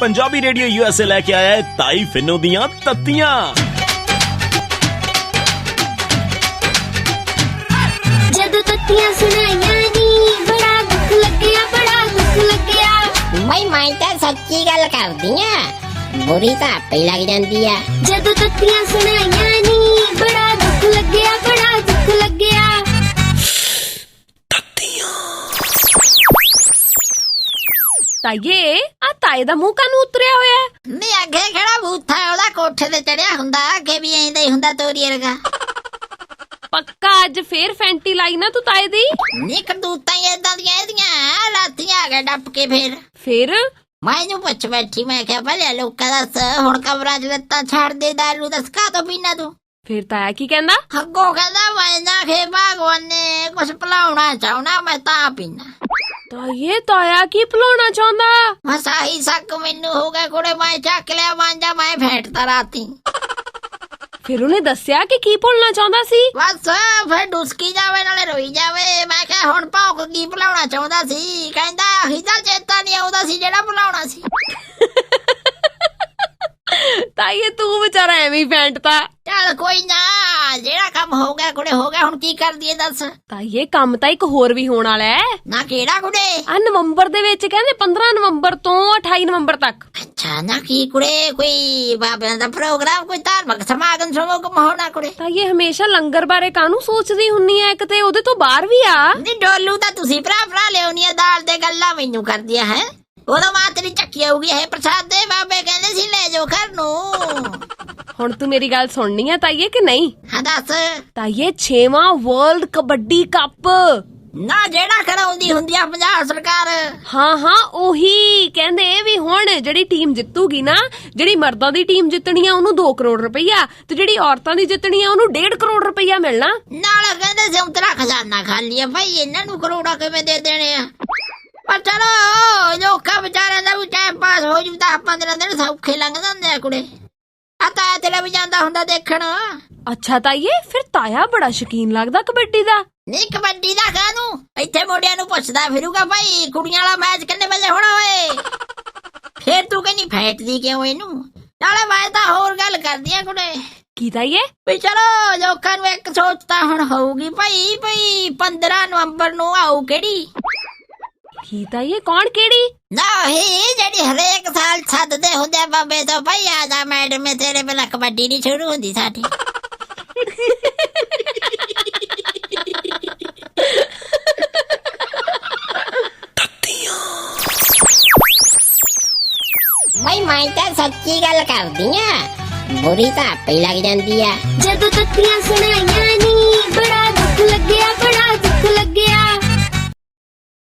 Punjabi radio USA लेके आया है ताई फिन्नो दियां तत्तियां। जदों तत्तियां सुनाइयां नी बड़ा दुख लग्या, बड़ा दुख लग्या। मैं तो सच्ची गल करदी आ, बुरी तो आपे लग जांदी आ। जदों तत्तियां सुनाइयां नी बड़ा दुख लग्या, बड़ा दुख लग्या। ਤਾਈਏ ਆ ਤਾਏ ਦਾ ਮੂੰਹ ਕਾਨੂੰ ਉਤਰਿਆ ਹੋਇਆ ਨੀ ਅੱਗੇ ਖੜਾ ਬੂਥਾ ਉਹਦਾ ਕੋਠੇ ਤੇ ਚੜਿਆ ਹੁੰਦਾ, ਅੱਗੇ ਵੀ ਐਂਦਾ ਹੀ ਹੁੰਦਾ ਤੋਰੀ ਵਰਗਾ। ਪੱਕਾ ਅੱਜ ਫੇਰ ਫੈਂਟੀ ਲਾਈ ਨਾ ਤੂੰ ਤਾਏ ਦੀ? ਨੀ ਕਰਤੂਤਾਂ ਹੀ ਏਦਾਂ ਦੀਆਂ ਇਹਦੀਆਂ, ਰਾਤੀਆਂ ਆ ਗਿਆ ਡੱਪ ਕੇ ਫੇਰ ਮੈਨੂੰ ਪੁੱਛ ਬੈਠੀ, ਮੈਂ ਕਿਹਾ ਭਲਿਆ ਲੋਕਾਂ ਦੱਸ ਹੁਣ ਕਬਰਾਂ 'ਚ ਲੱਤਾਂ ਛੱਡ ਦੇ, ਦਾਰੂ ਦੱਸ ਕਾ ਤੋਂ ਪੀਣਾ ਤੂੰ? ਫੇਰ ਤਾਇਆ ਕੀ ਕਹਿੰਦਾ? ਅੱਗੋਂ ਕਹਿੰਦਾ ਮੈਂ ਨਾ ਖੇ ਭਗਵਾਨ ਨੇ ਕੁਛ ਭੁਲਾਉਣਾ ਚਾਹੁੰਦਾ, ਮੈਂ ਤਾਂ ਪੀਣਾ। ਤਾਈਏ ਤਾਇਆ ਕੀ ਭੁਲਾਉਣਾ ਚਾਹੁੰਦਾ? ਬਸ ਆਹੀ ਸ਼ੱਕ ਮੈਨੂੰ ਹੋ ਗਿਆ ਕੁੜੇ, ਮੈਂ ਚੱਕ ਲਿਆ ਮਾਂਜਾ, ਮੈਂ ਫੈਂਟਦਾ ਰਾਤੀ। ਫਿਰ ਉਹਨੇ ਦੱਸਿਆ ਕਿ ਕੀ ਭੁੱਲਣਾ ਚਾਹੁੰਦਾ ਸੀ? ਬਸ ਫਿਰ ਡੁਸਕੀ ਜਾਵੇ ਨਾਲੇ ਰੋਈ ਜਾਵੇ। ਮੈਂ ਕਿਹਾ ਹੁਣ ਭੌਂਕ ਕੀ ਭੁਲਾਉਣਾ ਚਾਹੁੰਦਾ ਸੀ? ਕਹਿੰਦਾ ਆਹੀ ਤਾਂ ਚੇਤਾ ਨਹੀਂ ਆਉਂਦਾ ਸੀ ਜਿਹੜਾ ਭੁਲਾਉਣਾ ਸੀ। ਤਾਈਏ ਤੂੰ ਵਿਚਾਰਾ ਐਵੇਂ ਹੀ ਫੈਂਟਦਾ। ਚੱਲ ਕੋਈ ਨਾ, ਜਿਹੜਾ ਕੰਮ ਹੋ ਗਿਆ ਕੁੜੇ ਹੋ ਗਿਆ, ਹੁਣ ਕੀ ਕਰਦੀ ਏ ਦੱਸ? ਤਾਈਏ ਕੰਮ ਤਾਂ ਇੱਕ ਹੋਰ ਵੀ ਹੋਣ ਵਾਲਾ ਹੈ। ਨਾ ਕਿਹੜਾ ਕੁੜੇ? ਆ ਨਵੰਬਰ ਦੇ ਵਿੱਚ ਕਹਿੰਦੇ 15 ਨਵੰਬਰ ਤੋਂ 28 ਨਵੰਬਰ ਤੱਕ। ਅੱਛਾ ਨਾ ਕੀ ਕੁੜੇ? ਕੋਈ ਬਾਬਿਆਂ ਦਾ ਪ੍ਰੋਗਰਾਮ, ਕੋਈ ਧਾਰਮਿਕ ਸਮਾਗਮ ਸਮਾਗਮ ਹੋਣਾ ਕੁੜੇ? ਤਾਈਏ ਹਮੇਸ਼ਾ ਲੰਗਰ ਬਾਰੇ ਕਾਹਨੂੰ ਸੋਚਦੀ ਹੁੰਨੀ ਐ? ਇੱਕ ਤੇ ਉਹਦੇ ਤੋਂ ਬਾਹਰ ਵੀ ਆ। ਨਹੀਂ ਡੋਲੂ ਤਾਂ ਤੁਸੀਂ ਭਰਾ ਲਿਆਉਣੀ ਆ, ਦਾਲ ਦੇ ਗੱਲਾਂ ਮੈਨੂੰ ਕਰਦੀਆਂ ਹੈ। ਉਦੋਂ ਮਾਂ ਤੇਰੀ ਚੱਕੀ ਆਊਗੀ ਇਹ ਪ੍ਰਸਾਦ ਦੇ, ਬਾਬੇ ਕਹਿੰਦੇ ਸੀ ਲੈ ਜਾਓ ਘਰ ਨੂੰ। ਹੁਣ ਤੂੰ ਮੇਰੀ ਗੱਲ ਸੁਣਨੀ ਆ ਤਾਈਏ ਕਿ ਨਹੀਂ? ਹਾਂ ਦੱਸ। ਤਾਈਏ 6ਵਾਂ ਵਰਲਡ ਕਬੱਡੀ ਕੱਪ ਨਾ ਜਿਹੜਾ ਕਰਾਉਂਦੀ ਹੁੰਦੀ ਆ ਪੰਜਾਬ ਸਰਕਾਰ। ਹਾਂ ਉਹੀ ਕਹਿੰਦੇ ਵੀ ਹੁਣ ਜਿਹੜੀ ਟੀਮ ਜਿੱਤੂਗੀ ਨਾ, ਜਿਹੜੀ ਮਰਦਾਂ ਦੀ ਟੀਮ ਜਿੱਤਣੀ ਆ ਉਹਨੂੰ 2 ਕਰੋੜ ਰੁਪਈਆ, ਤੇ ਜਿਹੜੀ ਔਰਤਾਂ ਦੀ ਜਿੱਤਣੀ ਆ ਉਹਨੂੰ 1.5 ਕਰੋੜ ਰੁਪਈਆ ਮਿਲਣਾ। ਨਾਲ ਕਹਿੰਦੇ ਸੰਤਰਾ ਖਜ਼ਾਨਾ ਖਾਲੀ ਆ ਭਾਈ, ਇਹਨਾਂ ਨੂੰ ਕਰੋੜਾ ਕਿਵੇਂ ਦੇ ਦੇਣੇ ਆ? ਪਰ ਚਲੋ ਲੋਕਾਂ ਵਿਚਾਰਿਆਂ ਦਾ ਵੀ ਟਾਈਮ ਪਾਸ ਹੋ ਜੂ, 10-15 ਦਿਨ ਸੌਖੇ ਲੰਘ ਜਾਂਦੇ ਆ ਕੁੜੇ। ਆ ਤਾਇਆ ਤੇਰਾ ਵੀ ਜਾਂਦਾ ਹੁੰਦਾ ਦੇਖਣ। ਅੱਛਾ ਤਾਈਏ, ਫਿਰ ਤਾਇਆ ਬੜਾ ਸ਼ੌਕੀਨ ਲੱਗਦਾ ਕਬੱਡੀ ਦਾ। ਨਹੀਂ ਕਬੱਡੀ ਦਾ ਕਾਹਨੂੰ, ਇੱਥੇ ਮੁੰਡਿਆਂ ਨੂੰ ਪੁੱਛਦਾ ਫਿਰੂਗਾ ਭਾਈ ਕੁੜੀਆਂ ਵਾਲਾ ਮੈਚ ਕਿੰਨੇ ਵਜੇ ਹੋਣਾ ਓਏ? ਫੇਰ ਤੂੰ ਕਹਿੰਦੀ ਫੈਟਦੀ ਕਿਉਂ ਇਹਨੂੰ? ਨਾਲੇ ਮੈਂ ਤਾਂ ਹੋਰ ਗੱਲ ਕਰਦੀ ਆ ਕੁੜੇ। ਕੀ ਤਾਈਏ? ਵੀ ਚਲੋ ਲੋਕਾਂ ਨੂੰ ਇੱਕ ਸੋਚ ਤਾਂ ਹੁਣ ਹੋਊਗੀ ਭਾਈ 15 ਨਵੰਬਰ ਨੂੰ ਆਊ ਕਿਹੜੀ? ਕੀ ਤਾਈਏ? ਕੌਣ ਕਿਹੜੀ? ਨਾ ਹੀ ਜਿਹੜੀ ਹਰੇਕ ਸਾਲ ਸੱਦਦੇ ਹੁੰਦੇ ਬਾਬੇ ਤੋਂ, ਭਾਈ ਆ ਜਾ ਮੈਡਮ ਤੇਰੇ ਬਿਨਾਂ ਕਬੱਡੀ ਨਹੀਂ ਸ਼ੁਰੂ ਹੁੰਦੀ ਸਾਡੀ। ਮੈਂ ਤਾਂ ਸੱਚੀ ਗੱਲ ਕਰਦੀ ਆ, ਬੁਰੀ ਤਾਂ ਆਪੇ ਲੱਗ ਜਾਂਦੀ ਆ। जदों तत्तियां सुनाइयां नी बड़ा